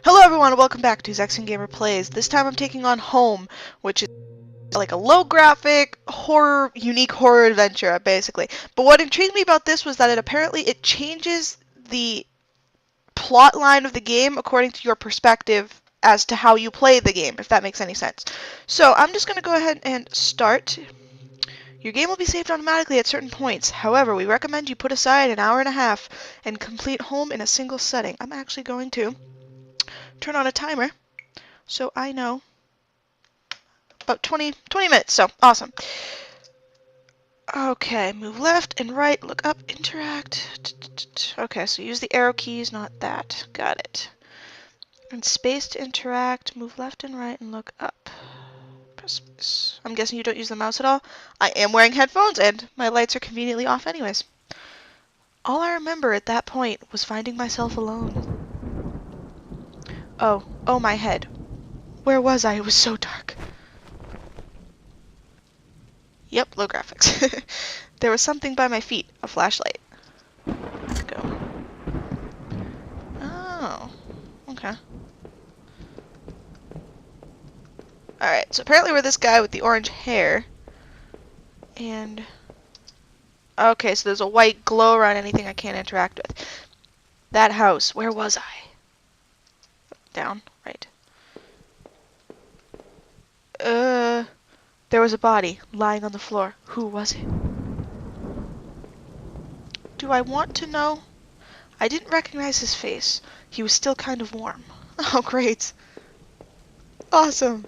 Hello everyone and welcome back to ZexionGamer Plays. This time I'm taking on Home, which is like a low graphic, unique horror adventure, basically. But what intrigued me about this was that it changes the plot line of the game according to your perspective as to how you play the game, if that makes any sense. So I'm just going to go ahead and start. Your game will be saved automatically at certain points. However, we recommend you put aside an hour and a half and complete Home in a single setting. I'm actually going to turn on a timer so I know about 20 minutes, so awesome. Okay, move left and right, look up, interact. Okay, so use the arrow keys, not that. Got it. And space to interact, move left and right and look up. Press space. I'm guessing you don't use the mouse at all. I am wearing headphones and my lights are conveniently off anyways. All I remember at that point was finding myself alone. Oh my head. Where was I? It was so dark. Yep, low graphics. There was something by my feet. A flashlight. Let's go. Oh. Okay. Alright, so apparently we're this guy with the orange hair. And... okay, so there's a white glow around anything I can't interact with. That house. Where was I? Down. Right. There was a body lying on the floor. Who was it? Do I want to know? I didn't recognize his face. He was still kind of warm. Oh, great. Awesome.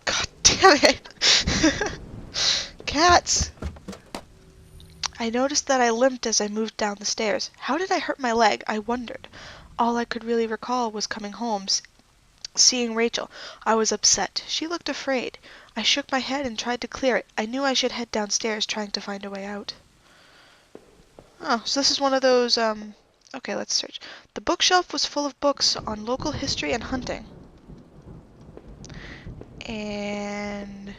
God damn it. Cats. I noticed that I limped as I moved down the stairs. How did I hurt my leg? I wondered. All I could really recall was coming home, seeing Rachel. I was upset. She looked afraid. I shook my head and tried to clear it. I knew I should head downstairs trying to find a way out. Oh, so this is one of those, okay, let's search. The bookshelf was full of books on local history and hunting. And...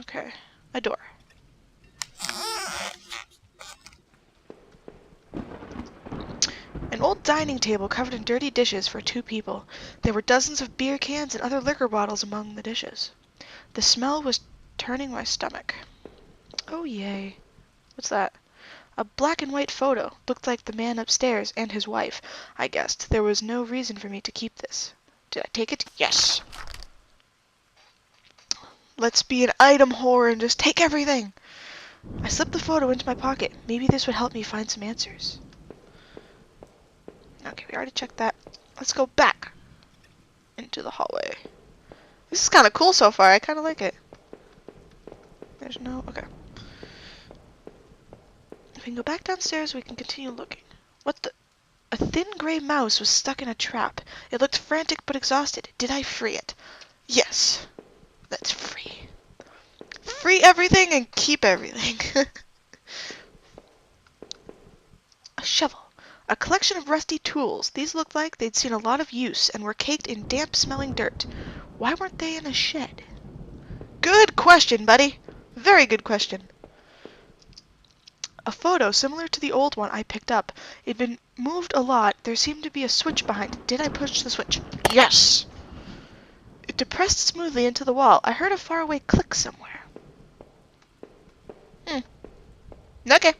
okay, a door. An old dining table covered in dirty dishes for 2 people. There were dozens of beer cans and other liquor bottles among the dishes. The smell was turning my stomach. Oh yay. What's that? A black and white photo. Looked like the man upstairs and his wife. I guessed there was no reason for me to keep this. Did I take it? Yes! Let's be an item whore and just take everything! I slipped the photo into my pocket. Maybe this would help me find some answers. Okay, we already checked that. Let's go back into the hallway. This is kind of cool so far. I kind of like it. There's no... okay. If we can go back downstairs, we can continue looking. What the... a thin gray mouse was stuck in a trap. It looked frantic but exhausted. Did I free it? Yes. Let's free. Free everything and keep everything. A shovel. A collection of rusty tools. These looked like they'd seen a lot of use and were caked in damp-smelling dirt. Why weren't they in a shed? Good question, buddy. Very good question. A photo similar to the old one I picked up. It'd been moved a lot. There seemed to be a switch behind it. Did I push the switch? Yes! It depressed smoothly into the wall. I heard a faraway click somewhere. Okay.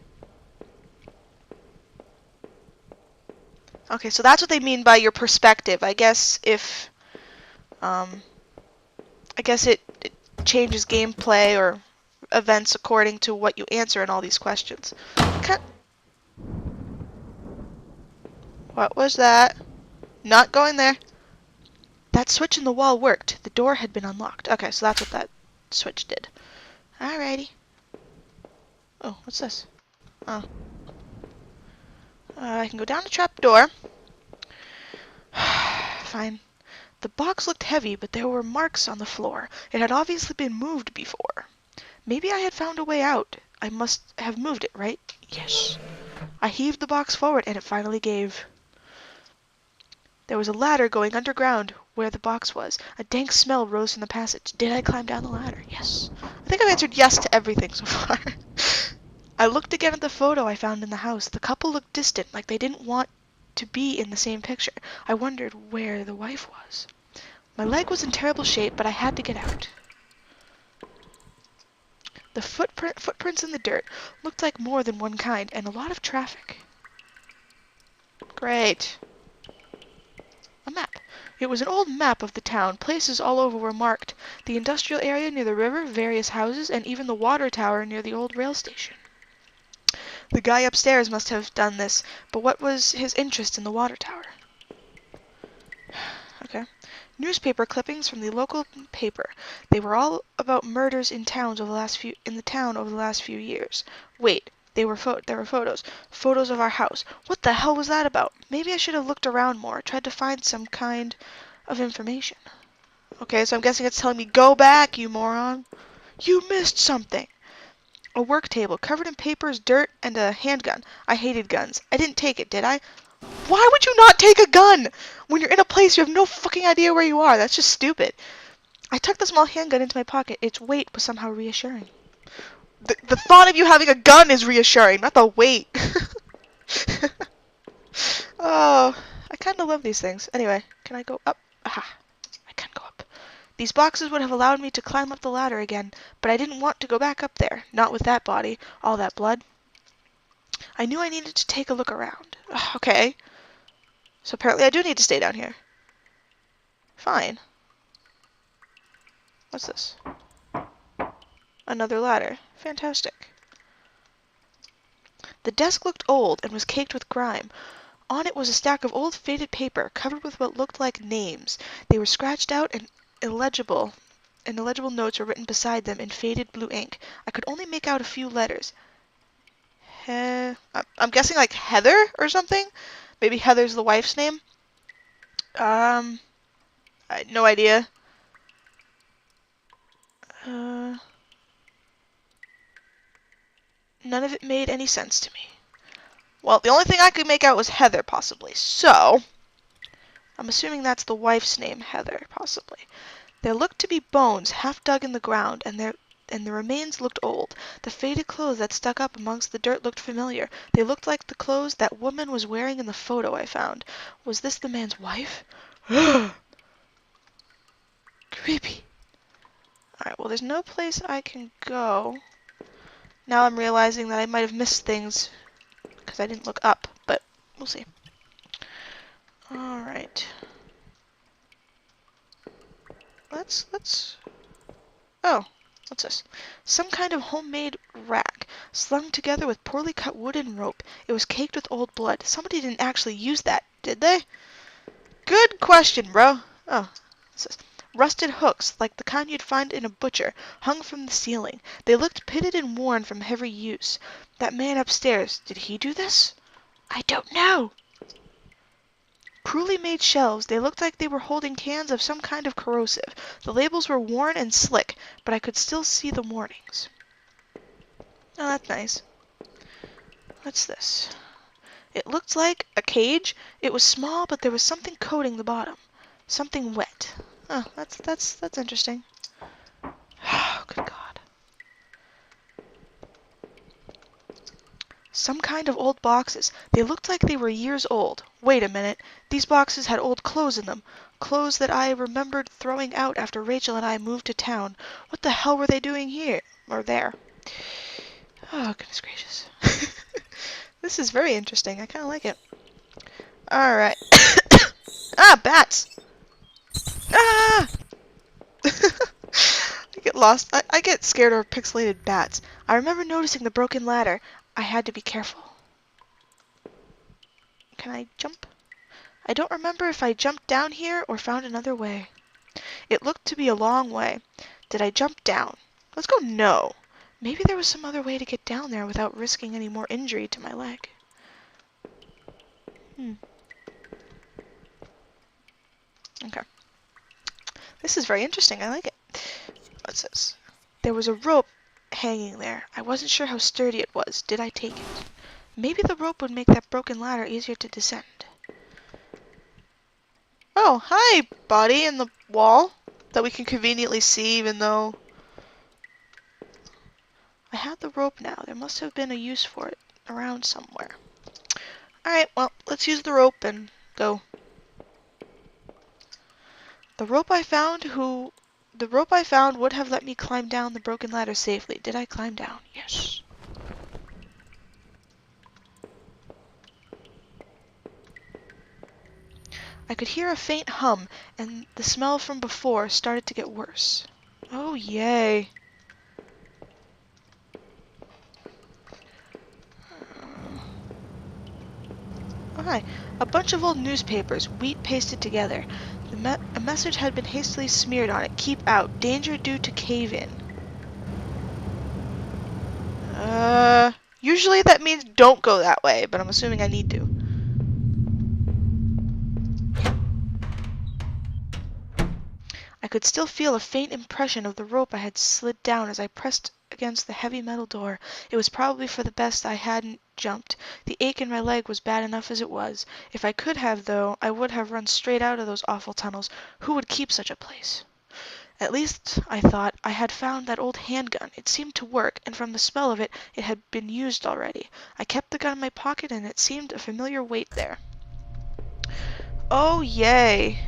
Okay, so that's what they mean by your perspective. I guess if, I guess it changes gameplay or events according to what you answer in all these questions. What was that? Not going there. That switch in the wall worked. The door had been unlocked. Okay, so that's what that switch did. Alrighty. Oh, what's this? Oh. I can go down the trap door. Fine. The box looked heavy, but there were marks on the floor. It had obviously been moved before. Maybe I had found a way out. I must have moved it, right? Yes. I heaved the box forward, and it finally gave. There was a ladder going underground where the box was. A dank smell rose from the passage. Did I climb down the ladder? Yes. I think I've answered yes to everything so far. I looked again at the photo I found in the house. The couple looked distant, like they didn't want to be in the same picture. I wondered where the wife was. My leg was in terrible shape, but I had to get out. The footprints in the dirt looked like more than one kind, and a lot of traffic. Great. A map. It was an old map of the town. Places all over were marked. The industrial area near the river, various houses, and even the water tower near the old rail station. The guy upstairs must have done this, but what was his interest in the water tower? Okay. Newspaper clippings from the local paper. They were all about murders in towns over the town over the last few years. Wait, there were photos. Photos of our house. What the hell was that about? Maybe I should have looked around more, tried to find some kind of information. Okay, so I'm guessing it's telling me, go back, you moron. You missed something. A work table covered in papers, dirt, and a handgun. I hated guns. I didn't take it, did I? Why would you not take a gun? When you're in a place you have no fucking idea where you are. That's just stupid. I tucked the small handgun into my pocket. Its weight was somehow reassuring. The thought of you having a gun is reassuring, not the weight. Oh, I kind of love these things. Anyway, can I go up? Aha, I can go up. These boxes would have allowed me to climb up the ladder again, but I didn't want to go back up there. Not with that body, all that blood. I knew I needed to take a look around. Okay. So apparently I do need to stay down here. Fine. What's this? Another ladder. Fantastic. The desk looked old and was caked with grime. On it was a stack of old faded paper covered with what looked like names. They were scratched out and illegible. And illegible notes were written beside them in faded blue ink. I could only make out a few letters. I'm guessing like Heather or something? Maybe Heather's the wife's name? I had no idea. None of it made any sense to me. Well, the only thing I could make out was Heather, possibly. So, I'm assuming that's the wife's name, Heather, possibly. There looked to be bones half dug in the ground, and the remains looked old. The faded clothes that stuck up amongst the dirt looked familiar. They looked like the clothes that woman was wearing in the photo I found. Was this the man's wife? Creepy. Alright, well, there's no place I can go. Now I'm realizing that I might have missed things because I didn't look up, but we'll see. Alright. Oh, what's this? Some kind of homemade rack, slung together with poorly cut wood and rope. It was caked with old blood. Somebody didn't actually use that, did they? Good question, bro. Oh, what's this? Rusted hooks, like the kind you'd find in a butcher, hung from the ceiling. They looked pitted and worn from heavy use. That man upstairs, did he do this? I don't know. Cruelly made shelves. They looked like they were holding cans of some kind of corrosive. The labels were worn and slick, but I could still see the warnings. Oh, that's nice. What's this? It looked like a cage. It was small, but there was something coating the bottom. Something wet. Oh, that's interesting. Oh, good God. Some kind of old boxes. They looked like they were years old. Wait a minute. These boxes had old clothes in them. Clothes that I remembered throwing out after Rachel and I moved to town. What the hell were they doing here? Or there? Oh, goodness gracious. This is very interesting. I kind of like it. Alright. Ah, bats! Ah! I get lost. I get scared of pixelated bats. I remember noticing the broken ladder. I had to be careful. Can I jump? I don't remember if I jumped down here or found another way. It looked to be a long way. Did I jump down? Let's go no. Maybe there was some other way to get down there without risking any more injury to my leg. Okay. This is very interesting. I like it. What's this? There was a rope hanging there. I wasn't sure how sturdy it was. Did I take it? Maybe the rope would make that broken ladder easier to descend. Oh, hi, body in the wall that we can conveniently see even though I have the rope now. There must have been a use for it around somewhere. Alright, well, let's use the rope and go. The rope I found would have let me climb down the broken ladder safely. Did I climb down? Yes. I could hear a faint hum, and the smell from before started to get worse. Oh, yay. Oh, hi. A bunch of old newspapers, wheat pasted together. A message had been hastily smeared on it. Keep out. Danger due to cave-in. Usually that means don't go that way, but I'm assuming I need to. I could still feel a faint impression of the rope I had slid down as I pressed against the heavy metal door. It was probably for the best I hadn't jumped. The ache in my leg was bad enough as it was. If I could have, though, I would have run straight out of those awful tunnels. Who would keep such a place? At least, I thought, I had found that old handgun. It seemed to work, and from the smell of it, it had been used already. I kept the gun in my pocket, and it seemed a familiar weight there. Oh, yay!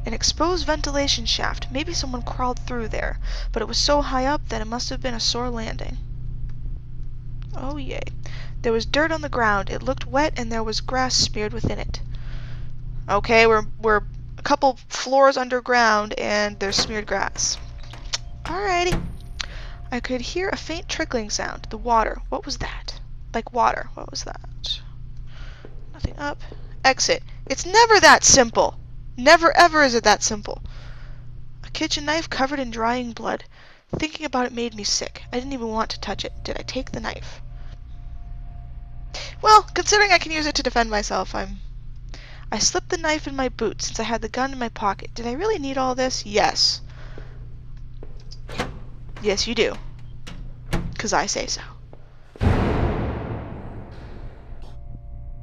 An exposed ventilation shaft. Maybe someone crawled through there, but it was so high up that it must have been a sore landing. Oh, yay. There was dirt on the ground. It looked wet, and there was grass smeared within it. Okay, we're a couple floors underground, and there's smeared grass. Alrighty. I could hear a faint trickling sound. The water. What was that? Like water. What was that? Nothing up. Exit. It's never that simple. Never ever is it that simple. A kitchen knife covered in drying blood. Thinking about it made me sick. I didn't even want to touch it. Did I take the knife? Well, considering I can use it to defend myself, I slipped the knife in my boot since I had the gun in my pocket. Did I really need all this? Yes. Yes, you do. 'Cause I say so.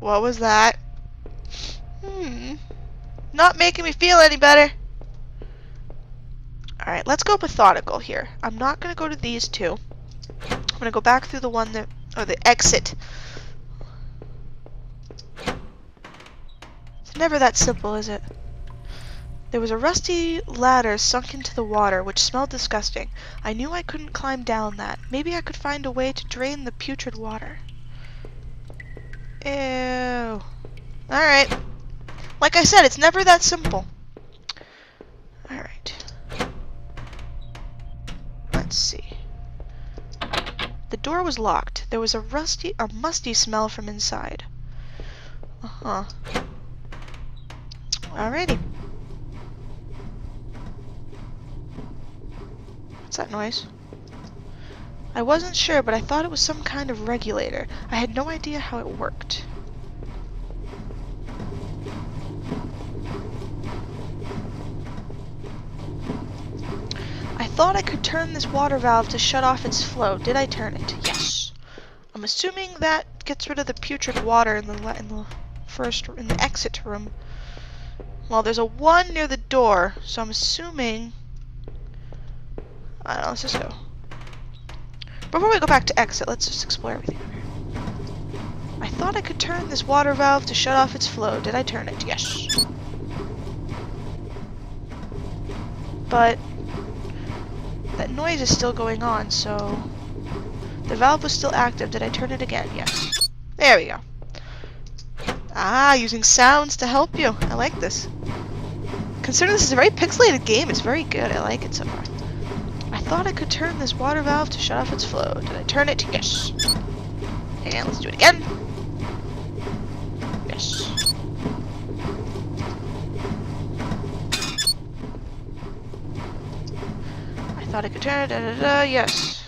What was that? Not making me feel any better. Alright, let's go methodical here. I'm not going to go to these two. I'm going to go back through the one that... or the exit. It's never that simple, is it? There was a rusty ladder sunk into the water, which smelled disgusting. I knew I couldn't climb down that. Maybe I could find a way to drain the putrid water. Ew. Alright. Like I said, it's never that simple. Alright. Let's see. The door was locked. There was a musty smell from inside. Uh-huh. Alrighty. What's that noise? I wasn't sure, but I thought it was some kind of regulator. I had no idea how it worked. I thought I could turn this water valve to shut off its flow. Did I turn it? Yes. I'm assuming that gets rid of the putrid water in the exit room. Well, there's a 1 near the door, so I'm assuming... I don't know, let's just go. Before we go back to exit, let's just explore everything over here. I thought I could turn this water valve to shut off its flow. Did I turn it? Yes. But that noise is still going on, so... the valve was still active. Did I turn it again? Yes. There we go. Ah, using sounds to help you. I like this. Considering this is a very pixelated game, it's very good. I like it so far. I thought I could turn this water valve to shut off its flow. Did I turn it? Yes. And let's do it again. Yes. I thought I could turn it. Yes.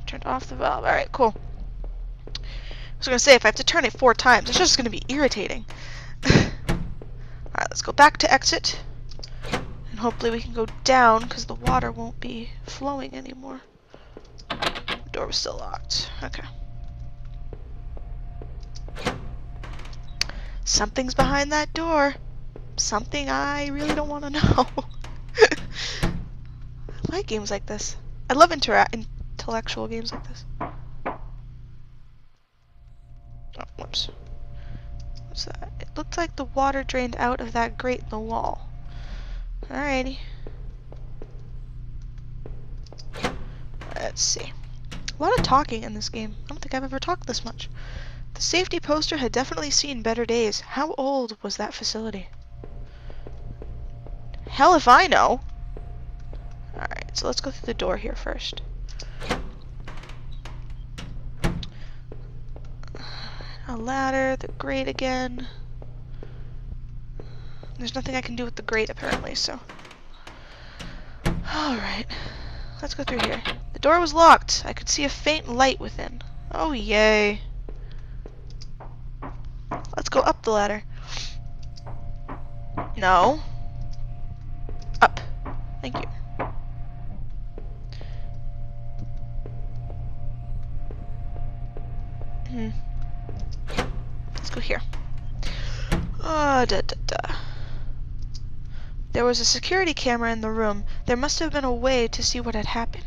Turned off the valve. Alright, cool. I was gonna say, if I have to turn it 4 times, it's just gonna be irritating. Alright, let's go back to exit. And hopefully we can go down, because the water won't be flowing anymore. The door was still locked. Okay. Something's behind that door. Something I really don't want to know. I like games like this. I love intellectual games like this. Oops. What's that? It looked like the water drained out of that grate in the wall. Alrighty. Let's see. A lot of talking in this game. I don't think I've ever talked this much. The safety poster had definitely seen better days. How old was that facility? Hell if I know! Alright, so let's go through the door here first. A ladder, the grate again. There's nothing I can do with the grate apparently, so... Alright, let's go through here. The door was locked. I could see a faint light within. Oh yay. Let's go up the ladder. No. Up. Thank you. Let's go here. There was a security camera in the room. There must have been a way to see what had happened.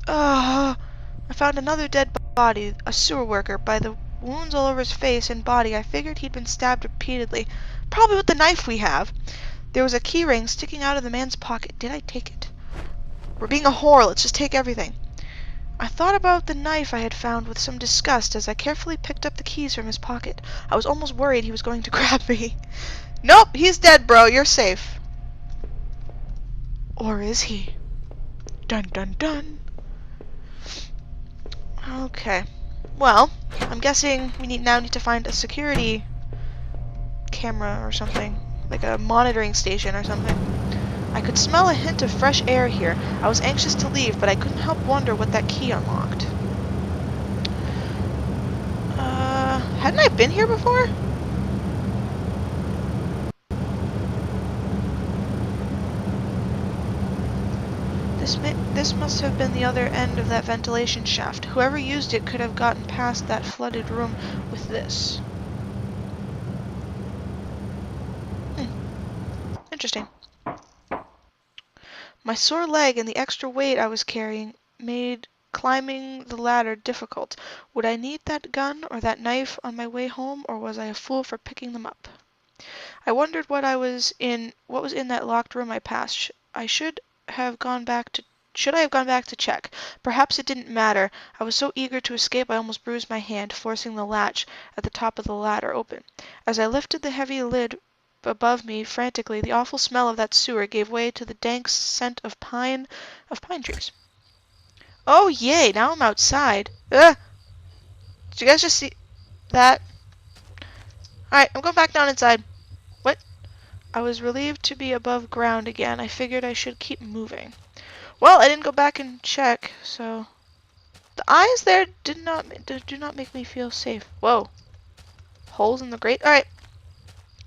I found another dead body, a sewer worker. By the wounds all over his face and body, I figured he'd been stabbed repeatedly. Probably with the knife we have. There was a key ring sticking out of the man's pocket. Did I take it? We're being a whore. Let's just take everything. I thought about the knife I had found with some disgust as I carefully picked up the keys from his pocket. I was almost worried he was going to grab me. Nope, he's dead, bro. You're safe. Or is he? Dun dun dun. Okay. Well, I'm guessing we now need to find a security camera or something. Like a monitoring station or something. I could smell a hint of fresh air here. I was anxious to leave, but I couldn't help wonder what that key unlocked. Hadn't I been here before? This must have been the other end of that ventilation shaft. Whoever used it could have gotten past that flooded room with this. Interesting. My sore leg and the extra weight I was carrying made climbing the ladder difficult. Would I need that gun or that knife on my way home, or was I a fool for picking them up? I wondered what was in that locked room I passed. Should I have gone back to check? Perhaps it didn't matter. I was so eager to escape I almost bruised my hand, forcing the latch at the top of the ladder open. As I lifted the heavy lid above me frantically, the awful smell of that sewer gave way to the dank scent of pine trees. Oh yay, now I'm outside. Ugh! Did you guys just see that? Alright, I'm going back down inside. What? I was relieved to be above ground again. I figured I should keep moving. Well, I didn't go back and check, so... The eyes there do not make me feel safe. Whoa. Holes in the grate? Alright.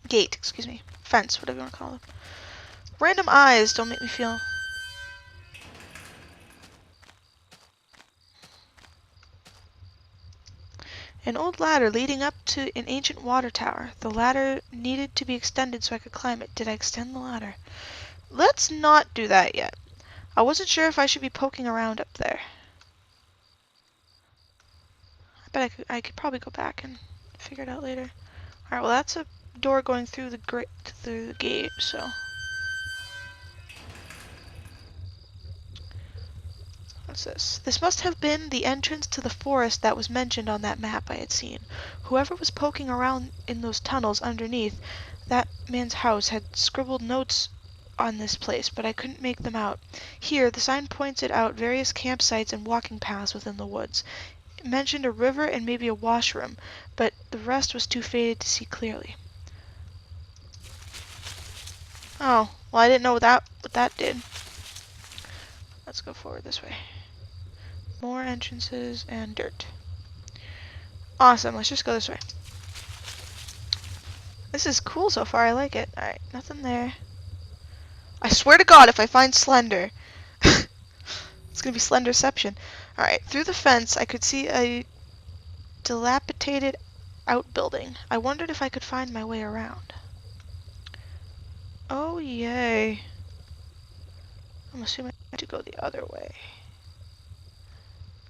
Gate, excuse me. Fence, whatever you want to call them. Random eyes don't make me feel... An old ladder leading up to an ancient water tower. The ladder needed to be extended so I could climb it. Did I extend the ladder? Let's not do that yet. I wasn't sure if I should be poking around up there. I bet I could probably go back and figure it out later. Alright, well that's a door going through the gate, so... What's this? This must have been the entrance to the forest that was mentioned on that map I had seen. Whoever was poking around in those tunnels underneath that man's house had scribbled notes on this place, but I couldn't make them out. Here, the sign pointed out various campsites and walking paths within the woods. It mentioned a river and maybe a washroom, but the rest was too faded to see clearly. Oh, well I didn't know what that did. Let's go forward this way. More entrances and dirt. Awesome, let's just go this way. This is cool so far, I like it. Alright, nothing there. I swear to God, if I find Slender, it's gonna be Slenderception. Alright, through the fence I could see a dilapidated outbuilding. I wondered if I could find my way around. Oh yay. I'm assuming I have to go the other way.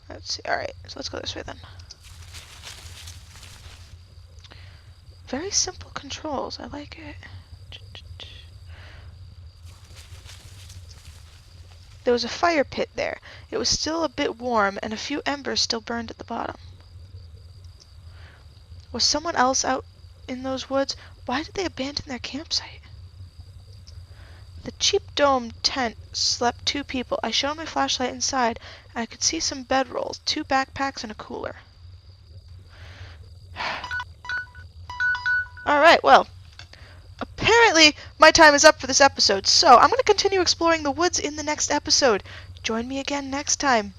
Let's see. Alright, so let's go this way then. Very simple controls. I like it. There was a fire pit there. It was still a bit warm, and a few embers still burned at the bottom. Was someone else out in those woods? Why did they abandon their campsite? The cheap dome tent slept 2 people. I shone my flashlight inside, and I could see some bedrolls, 2 backpacks, and a cooler. Alright, well, apparently my time is up for this episode, so I'm going to continue exploring the woods in the next episode. Join me again next time.